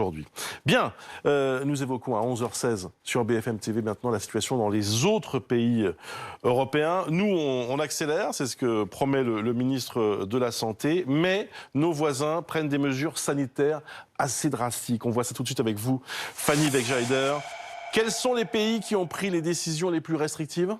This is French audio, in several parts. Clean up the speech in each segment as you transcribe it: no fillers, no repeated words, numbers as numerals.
aujourd'hui. Bien, nous évoquons à 11h16 sur BFM TV maintenant la situation dans les autres pays européens. Nous, on accélère, c'est ce que promet le ministre de la Santé, mais nos voisins prennent des mesures sanitaires assez drastiques. On voit ça tout de suite avec vous, Fanny Wegscheider. Quels sont les pays qui ont pris les décisions les plus restrictives ?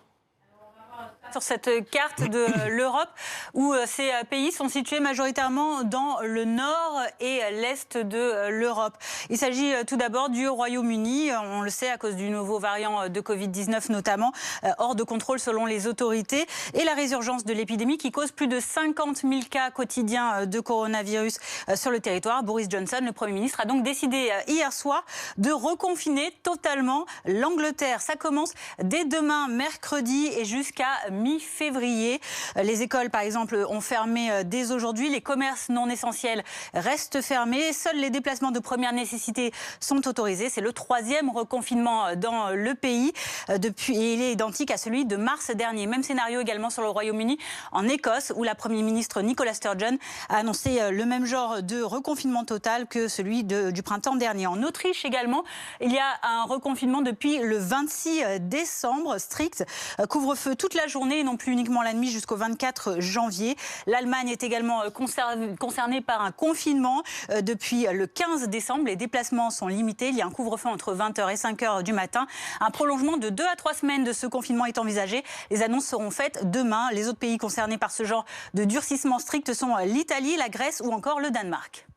Sur cette carte de l'Europe où ces pays sont situés majoritairement dans le nord et l'est de l'Europe. Il s'agit tout d'abord du Royaume-Uni, on le sait à cause du nouveau variant de Covid-19 notamment, hors de contrôle selon les autorités, et la résurgence de l'épidémie qui cause plus de 50 000 cas quotidiens de coronavirus sur le territoire. Boris Johnson, le Premier ministre, a donc décidé hier soir de reconfiner totalement l'Angleterre. Ça commence dès demain, mercredi, et jusqu'à mi-février. Les écoles, par exemple, ont fermé dès aujourd'hui. Les commerces non essentiels restent fermés. Seuls les déplacements de première nécessité sont autorisés. C'est le 3e reconfinement dans le pays. Il est identique à celui de mars dernier. Même scénario également sur le Royaume-Uni, en Écosse, où la Première ministre Nicola Sturgeon a annoncé le même genre de reconfinement total que celui du printemps dernier. En Autriche également, il y a un reconfinement depuis le 26 décembre strict. Couvre-feu toute la journée et non plus uniquement la nuit jusqu'au 24 janvier. L'Allemagne est également concernée par un confinement depuis le 15 décembre. Les déplacements sont limités. Il y a un couvre-feu entre 20h et 5h du matin. Un prolongement de 2 à 3 semaines de ce confinement est envisagé. Les annonces seront faites demain. Les autres pays concernés par ce genre de durcissement strict sont l'Italie, la Grèce ou encore le Danemark.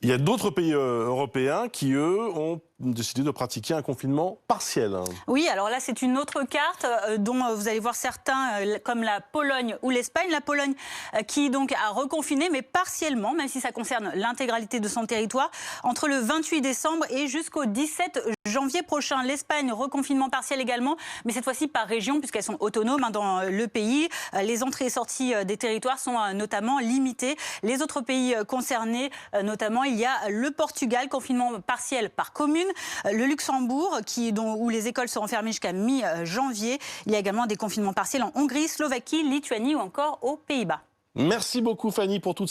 Il y a d'autres pays européens qui, eux, ont décidé de pratiquer un confinement partiel. Oui, alors là, c'est une autre carte dont vous allez voir certains, comme la Pologne ou l'Espagne. La Pologne qui donc a reconfiné, mais partiellement, même si ça concerne l'intégralité de son territoire, entre le 28 décembre et jusqu'au 17 janvier prochain. L'Espagne, reconfinement partiel également, mais cette fois-ci par région, puisqu'elles sont autonomes dans le pays. Les entrées et sorties des territoires sont notamment limitées. Les autres pays concernés, notamment, il y a le Portugal, confinement partiel par commune. Le Luxembourg, où les écoles seront fermées jusqu'à mi-janvier. Il y a également des confinements partiels en Hongrie, Slovaquie, Lituanie ou encore aux Pays-Bas. Merci beaucoup Fanny pour toutes